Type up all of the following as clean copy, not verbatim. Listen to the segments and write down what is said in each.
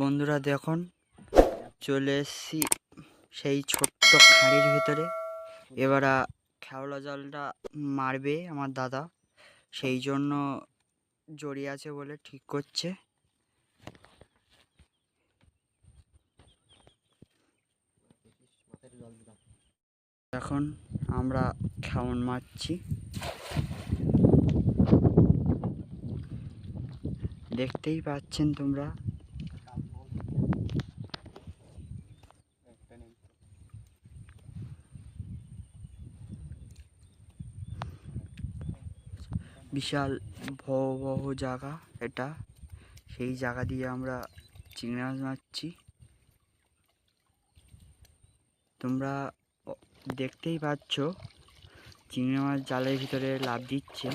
বন্ধুরা দেখুন, চলে এসেছি সেই ছোট্ট খাঁড়ির ভিতরে। এবার খেওলা জালটা মারবে আমার দাদা, সেই জন্য জড়িয়ে আছে বলে ঠিক করছে। এখন আমরা খেমন মারছি, দেখতেই পাচ্ছেন তোমরা। বিশাল ভয়াবহ জায়গা এটা, সেই জায়গা দিয়ে আমরা চিংড়ি মাছ মারছি। তোমরা দেখতেই পাচ্ছ চিংড়ি মাছ জালের ভিতরে লাফ দিচ্ছে।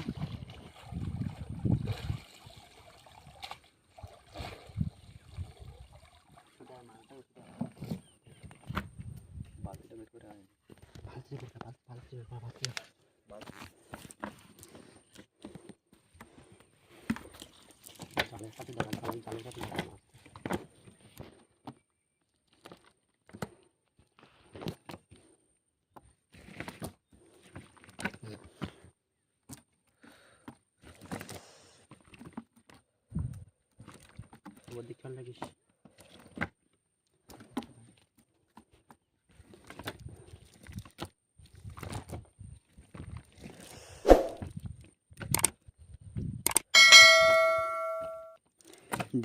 লাগিস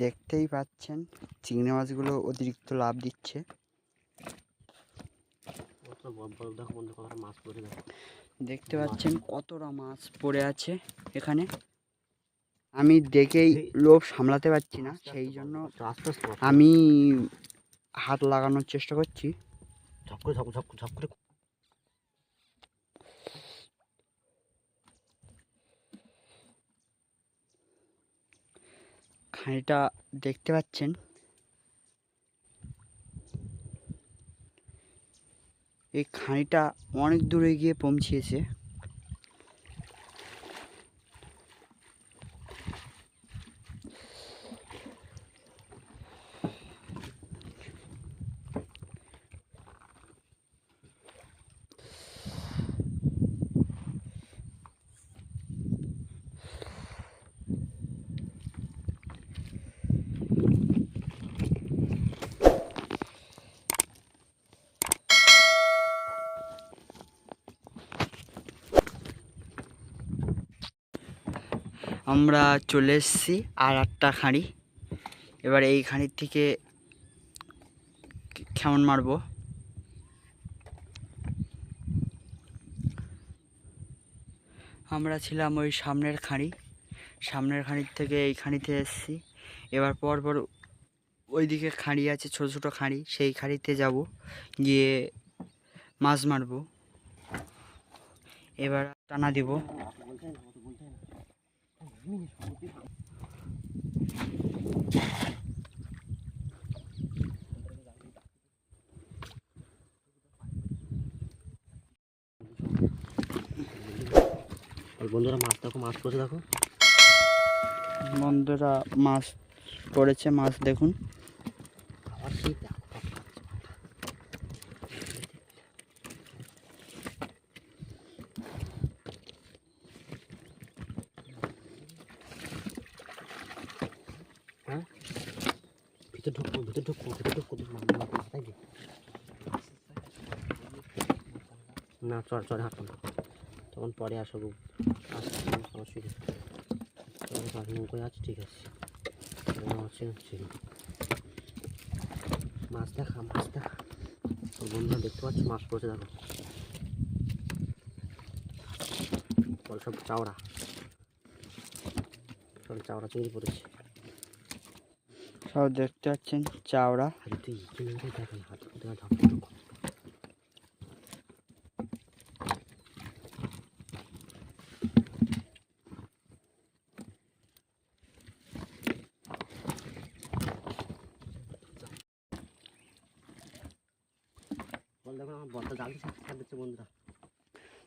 দেখতেই পাচ্ছেন চিংড়ি মাছগুলো অতিরিক্ত লাভ দিচ্ছে। দেখতে পাচ্ছেন কতটা মাছ পড়ে আছে এখানে। আমি দেখেই লোভ সামলাতে পারছি না, সেই জন্য আমি হাত লাগানোর চেষ্টা করছি। খাঁড়িটা দেখতে পাচ্ছেন, এই খাঁড়িটা অনেক দূরে গিয়ে পৌঁছিয়েছে। আমরা চলে এসেছি আর একটা খাঁড়ি। এবার এই খাঁড়ির থেকে কেমন মারবো। আমরা ছিলাম ওই সামনের খাঁড়ির থেকে এই খাঁড়িতে এসেছি। এবার পরপর ওইদিকে খাঁড়ি আছে, ছোট ছোট খাঁড়ি, সেই খাঁড়িতে যাব, গিয়ে মাছ মারবো। এবার টানা দিব। বন্ধুরা মাছ দেখো, মাছ পড়েছে দেখো বন্ধুরা, মাছ পড়েছে, মাছ দেখুন। আবার সেই হ্যাঁ, ভিতরে ঢুকবো মাথায় দি না, চড়ে হাঁটতাম তখন পরে আসবো, অসুবিধা নৌকোয় আছে, ঠিক আছে। মাছ দেখা বন্ধুরা দেখতে পাচ্ছ, মাছ পড়েছে দেখো, সব চাওড়া চিংড়ি পড়েছে। সব দেখতে পাচ্ছেন চাওড়া।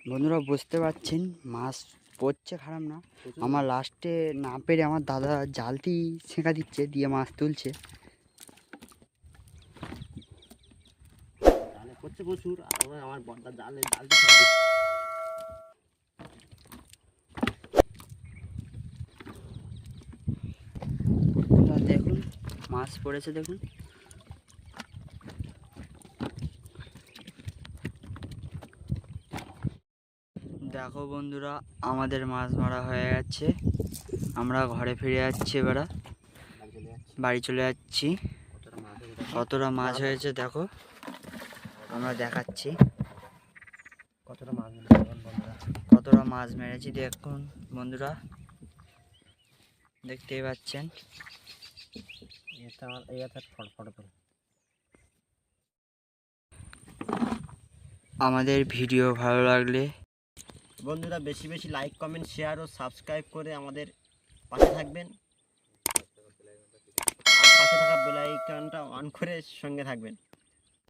বন্ধুরা বুঝতে পারছেন মাছ পড়ছে, খারাপ না। আমার লাস্টে না পেরে আমার দাদা জালটি ছেঁকা দিচ্ছে, দিয়ে মাছ তুলছে। প্রচুর, আর আমার বড়দা জালটা ছেড়ে দিচ্ছে। দেখুন মাছ পড়েছে দেখুন। দেখো বন্ধুরা, আমাদের মাছ মারা হয়ে গেছে। আমরা ঘরে ফিরে যাচ্ছি, এবার বাড়ি চলে যাচ্ছি। কতটা মাছ হয়েছে দেখো, আমরা দেখাচ্ছি কতটা মাছ মেরেছি বন্ধুরা। কতটা মাছ মেরেছি দেখুন বন্ধুরা, দেখতেই পাচ্ছেন। এটা ফটফট করে। আমাদের ভিডিও ভালো লাগলে বন্ধুরা বেশি বেশি লাইক, কমেন্ট, শেয়ার ও সাবস্ক্রাইব করে আমাদের পাশে থাকবেন, আর পাশে থাকা বেল আইকনটা অন করে সঙ্গে থাকবেন।